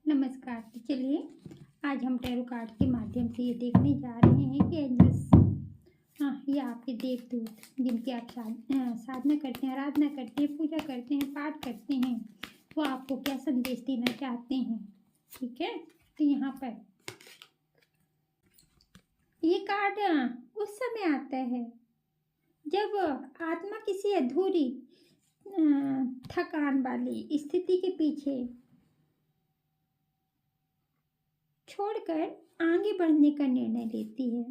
नमस्कार। तो चलिए आज हम टैरो कार्ड के माध्यम से ये देखने जा रहे हैं कि एंजल्स, ये आपके देवदूत जिनकी आप साधना करते हैं, आराधना करते हैं, पूजा करते हैं, पाठ करते हैं, वो आपको क्या संदेश देना चाहते हैं। ठीक है, तो यहाँ पर ये कार्ड उस समय आता है जब आत्मा किसी अधूरी थकान वाली स्थिति के पीछे छोड़कर आगे बढ़ने का निर्णय लेती है।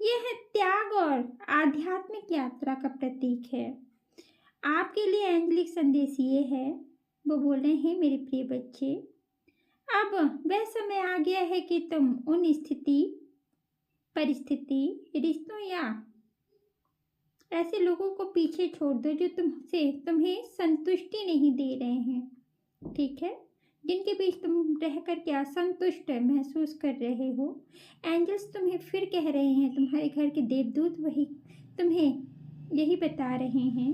यह त्याग और आध्यात्मिक यात्रा का प्रतीक है। आपके लिए एंजेलिक संदेश ये है, वो बोल रहे हैं, मेरे प्रिय बच्चे, अब वह समय आ गया है कि तुम उन स्थिति, परिस्थिति, रिश्तों या ऐसे लोगों को पीछे छोड़ दो जो तुम्हें संतुष्टि नहीं दे रहे हैं। ठीक है, जिनके बीच तुम रह कर के असंतुष्ट महसूस कर रहे हो। एंजल्स तुम्हें फिर कह रहे हैं, तुम्हारे घर के देवदूत वही तुम्हें यही बता रहे हैं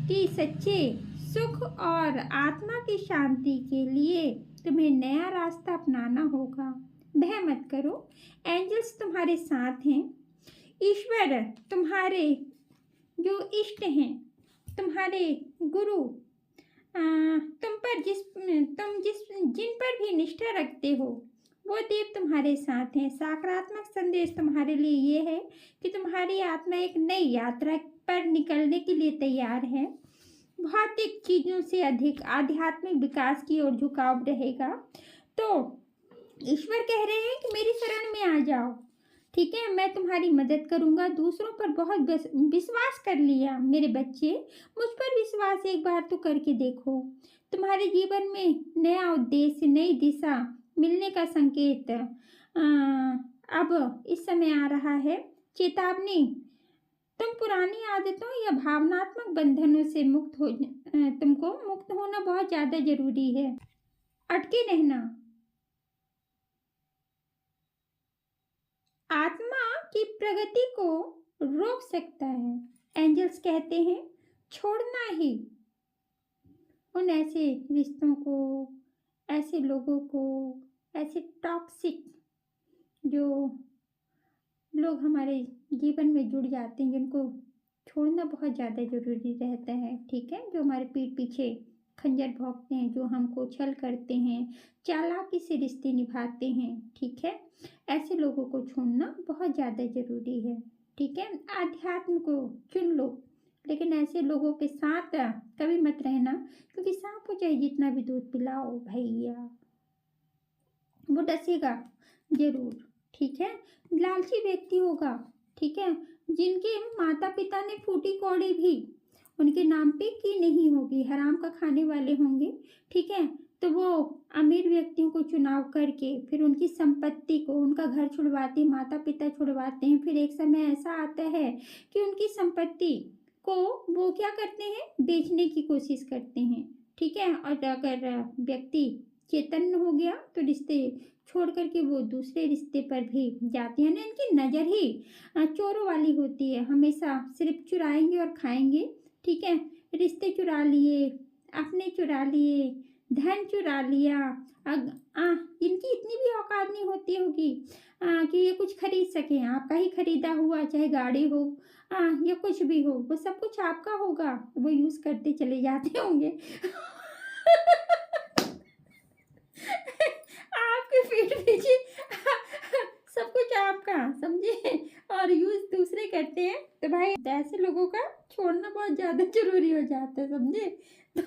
कि सच्चे सुख और आत्मा की शांति के लिए तुम्हें नया रास्ता अपनाना होगा। भय मत करो, एंजल्स तुम्हारे साथ हैं। ईश्वर तुम्हारे जो इष्ट हैं, तुम्हारे गुरु, जिन पर भी निष्ठा रखते हो, वो देव तुम्हारे साथ हैं। सकारात्मक संदेश तुम्हारे लिए ये है कि तुम्हारी आत्मा एक नई यात्रा पर निकलने के लिए तैयार है। भौतिक चीजों से अधिक आध्यात्मिक विकास की ओर झुकाव रहेगा। तो ईश्वर कह रहे हैं कि मेरी शरण में आ जाओ। ठीक है, मैं तुम्हारी मदद करूंगा। दूसरों पर बहुत विश्वास कर लिया मेरे बच्चे, मुझ पर विश्वास एक बार तो करके देखो। तुम्हारे जीवन में नया उद्देश्य, नई दिशा मिलने का संकेत अब इस समय आ रहा है। चेतावनी, तुम पुरानी आदतों या भावनात्मक बंधनों से तुमको मुक्त होना बहुत ज्यादा जरूरी है। अटके रहना आत्मा की प्रगति को रोक सकता है। एंजल्स कहते हैं, छोड़ना ही उन ऐसे रिश्तों को, ऐसे लोगों को, ऐसे टॉक्सिक जो लोग हमारे जीवन में जुड़ जाते हैं, जिनको छोड़ना बहुत ज़्यादा ज़रूरी रहता है। ठीक है, जो हमारे पीठ पीछे खंजर भोंकते हैं, जो हमको छल करते हैं, चालाकी से रिश्ते निभाते हैं। ठीक है, ऐसे लोगों को छोड़ना बहुत ज़्यादा ज़रूरी है। ठीक है, आध्यात्म को चुन लो, लेकिन ऐसे लोगों के साथ कभी मत रहना, क्योंकि सांप को चाहे जितना भी दूध पिलाओ भैया, वो डसेगा जरूर। ठीक है, लालची व्यक्ति होगा। ठीक है, जिनके माता पिता ने फूटी कौड़ी भी उनके नाम पे की नहीं होगी, हराम का खाने वाले होंगे। ठीक है, तो वो अमीर व्यक्तियों को चुनाव करके फिर उनकी संपत्ति को, उनका घर छुड़वाते, माता पिता छुड़वाते हैं। फिर एक समय ऐसा आता है कि उनकी संपत्ति को वो क्या करते हैं, बेचने की कोशिश करते हैं। ठीक है, और अगर व्यक्ति चैतन्य हो गया तो रिश्ते छोड़ करके वो दूसरे रिश्ते पर भी जाते हैं ना। इनकी नज़र ही चोरों वाली होती है, हमेशा सिर्फ चुराएंगे और खाएंगे। ठीक है, रिश्ते चुरा लिए, अपने चुरा लिए, धन चुरा लिया। इनकी इतनी भी औकात नहीं होती होगी कि ये कुछ खरीद सके। आपका ही खरीदा हुआ, चाहे गाड़ी हो या कुछ भी हो, वो सब कुछ आपका होगा, वो यूज़ करते चले जाते होंगे। आपके पीठ पीछे सब कुछ आपका, समझे, और यूज दूसरे करते हैं। तो भाई ऐसे लोगों का छोड़ना बहुत ज्यादा जरूरी हो जाता है, समझे। तो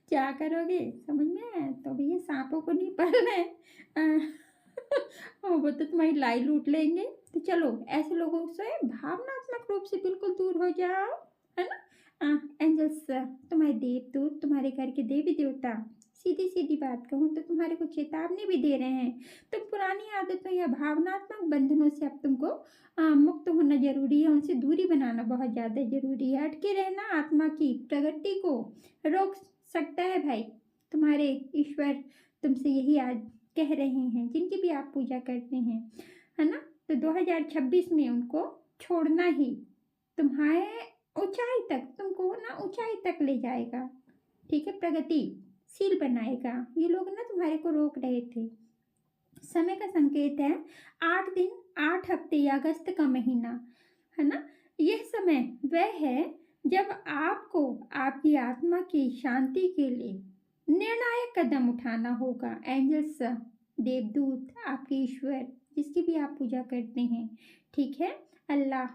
क्या करोगे समझ में आया? तो भैया सांपों को नहीं पालना है, वो तो तुम्हारी लाई लूट लेंगे। तो चलो ऐसे लोगों से भावनात्मक रूप से बिल्कुल दूर हो जाओ, है ना। एंजल्स, तुम्हारे देवदूत, तुम्हारे घर के देवी देवता, सीधी सीधी बात कहूँ तो तुम्हारे को चेतावनी भी दे रहे हैं। तुम पुरानी आदतों या भावनात्मक बंधनों से अब तुमको मुक्त होना जरूरी है, उनसे दूरी बनाना बहुत ज़्यादा जरूरी है। अटके रहना आत्मा की प्रगति को रोक सकता है भाई। तुम्हारे ईश्वर तुमसे यही आज कह रहे हैं, जिनकी भी आप पूजा करते हैं, है ना। तो 2026 में उनको छोड़ना ही तुम्हारे ऊंचाई तक, तुमको ना ऊंचाई तक ले जाएगा। ठीक है, प्रगति सील बनाएगा। ये लोग ना तुम्हारे को रोक रहे थे। समय का संकेत है 8 दिन, 8 हफ्ते या अगस्त का महीना, है ना। यह समय वह है जब आपको आपकी आत्मा की शांति के लिए निर्णायक कदम उठाना होगा। एंजल्स, देवदूत, आपके ईश्वर, जिसकी भी आप पूजा करते हैं, ठीक है, अल्लाह,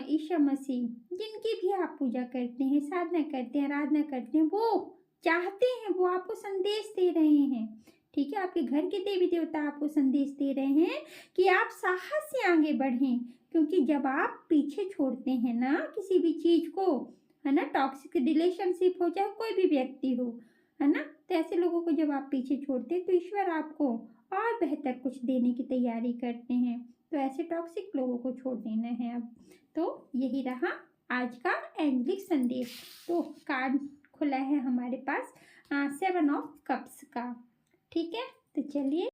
ईसा मसीह, जिनकी भी आप पूजा करते हैं, साधना करते हैं, आराधना करते हैं, वो चाहते हैं, वो आपको संदेश दे रहे हैं, ठीक है। आपके घर के देवी देवता आपको संदेश दे रहे हैं कि आप साहस से आगे बढ़ें, क्योंकि जब आप पीछे छोड़ते हैं ना किसी भी चीज़ को, है ना, टॉक्सिक रिलेशनशिप हो चाहे कोई भी व्यक्ति हो, है ना, तो ऐसे लोगों को जब आप पीछे छोड़ते हैं तो ईश्वर आपको और बेहतर कुछ देने की तैयारी करते हैं। तो ऐसे टॉक्सिक लोगों को छोड़ देना है अब। तो यही रहा आज का एंजलिक संदेश। तो कार्ड खुला है हमारे पास 7 ऑफ कप्स का, ठीक है। तो चलिए